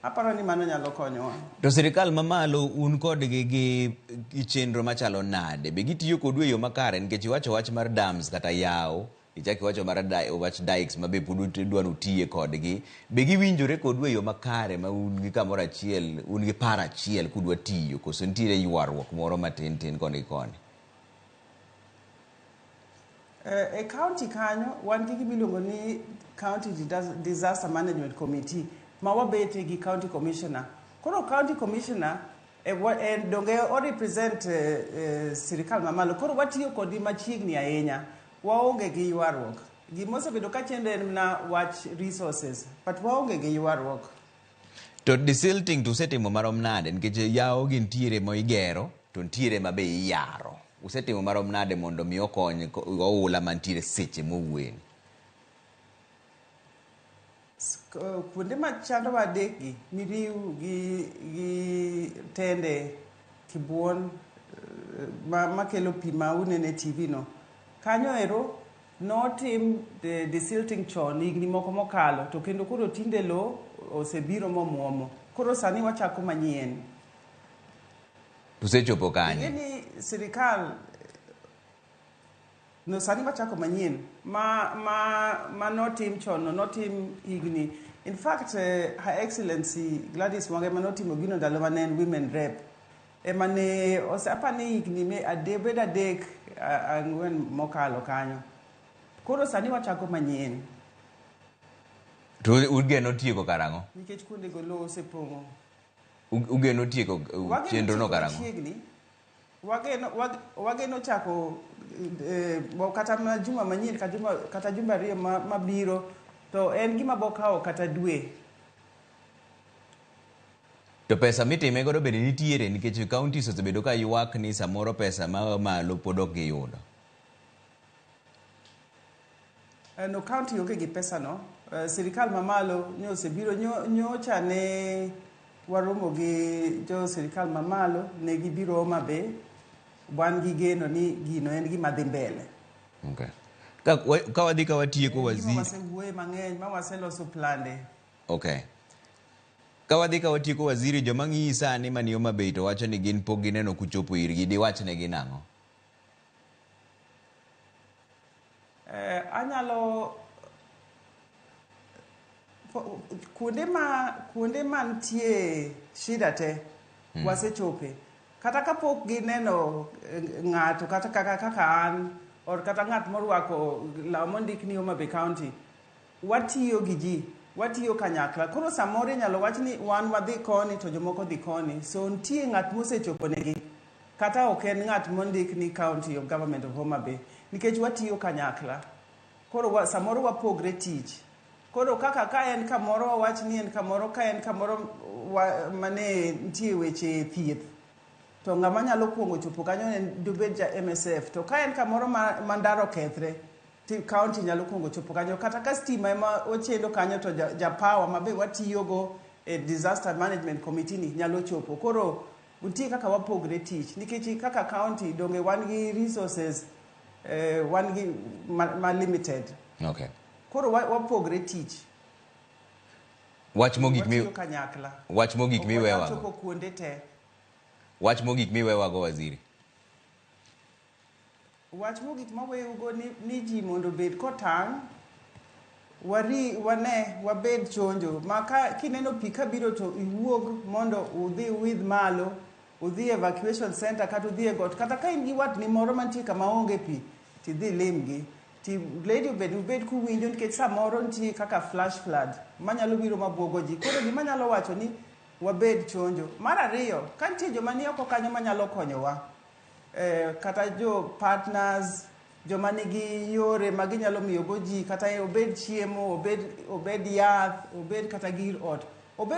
aparo ni mano nyalo konyowa. To sirikal mamalo un kod gi chenro machalo nade be gitiyo kodwa yo makare nikech iwacho wach mar dams kata yawo ichaki wacho mar wach dikes mabe pod dwaro tiye kodgi be giwinjore kodwa yo makare ma un gi kamoro achiel un gi para achiel kudwa tiyo koso nitiere ywaruok moro matin koni koni. E county kanyo wan gi gimiluongo ni county disaster management committee ma wabete gi county commissioner. Koro county commissioner donge o represent sirikal mamalo. Koro watiyo kodi machiegni ahinya. Waonge gi ywaruok. Gimosebedo ka chende na wach resources, but waonge gi ywaruok. To desilting to setimo marom nade nikech yawo gi ntiere mo igero to ntiere mabe iyaro. Usetimo marom nade mondo mi okony oula mantiere seche mowueni. Kuonde machando wadekgi miriu gi tende kibuon makelo pi ma unene TV no. Kanyo ero notim desilting chon higni moko mokalo to kendo koro tinde lo osebiro momuomo. Koro sani wachako manyien. Usechopo kanye? Ni sirikal no sani wachako manyien ma notim chon no notim higni. In fact, Her Excellency Gladys Wanga manotimo gino ndalo manen women rep emane osapani higni me adek ang'wen mokalo kanyo. Koro sani wachako manyien. To ugeno tieko karang'o? Nikech kuonde go lo osepong'o. Ugeno tieko chenro no karang'o? Wageno chako kata juma manyien kata juma ariyo mabiro to en gima bokawo kata dwe. To pesa mitime godo bende nitiere nikech counties osebedo ka ywak ni samoro pesa ma malo pod ok giyudo. No county onge gi pesa no. Sirikal mamalo ne osebiro nyocha ne waromo gi jo sirikal mamalo ne gibiro Homa Bay. Wan gi geno ni gino en gima dhi mbele. Okay. Ka wadhi ka watieko waziri. Wasewuoye mang'eny ma waseloso plande. Okay. Ka wadhi ka watieko waziri joma ng'iyi sani mani Homa Bay to wacho ni gin pok gineno kuchopo irgi diwachne gi nang'o? Anyalo kuonde ma nitie shida te wasechope. Kata kapok gineno ng'ato kata kaka an or kata ng'at morwako law mondik ni Homa Bay County, watiyo gi ji, watiyo kanyakla. Koro samoro nyalo wach ni wan wadhi koni to jomoko dhi koni. So nitie ng'at mosechopo negi kata ok en ng'at mondik ni County of Government of Homa Bay nikech watiyo kanyakla. Koro samoro wapogre tich. Koro kaka ka en kamoro wach ni en kamoro ka en kamoro mane nitie weche thieth. To ng'ama nyalo kuongo chopo kanyo en dubed ja MSF. To ka en kamoro mandaro kethre, county nyalo kuongo chopo kanyo. Kata ka stima ema ochendo kanyo to ja power mabe watiyogo disaster management committee ni nyalo chopo. Koro nitie kaka wapogre tich. Nikech kaka county donge wan gi resources wan gi ma limited. Okay. Koro wapogre tich. Wach mogik miwewa. Chopo kuonde te. Wach mogik miwewa go waziri. Wach mogik maweyugo ni ji mondo bed kotang', wabed chonjo. Maka kineno pi kabiro to iwuog mondo udhi uidh malo, udhi evacuation center kata udhi e got. Kata ka in gi wat ni moro mantie kama onge pi, tidhi limgi. Ti lady ubed kuwinjo nikech samoro nitie kaka flash flood manyalo biro mabwogo ji. Koro gima nyalo wacho ni wabed chonjo. Mar ariyo, ka nitie joma ni oko kanyo manyalo konyowa. Kata jo partners, joma nigi yore ma ginyalo miyogo ji, kata obed chiemo, obed yath, obed kata gir ot.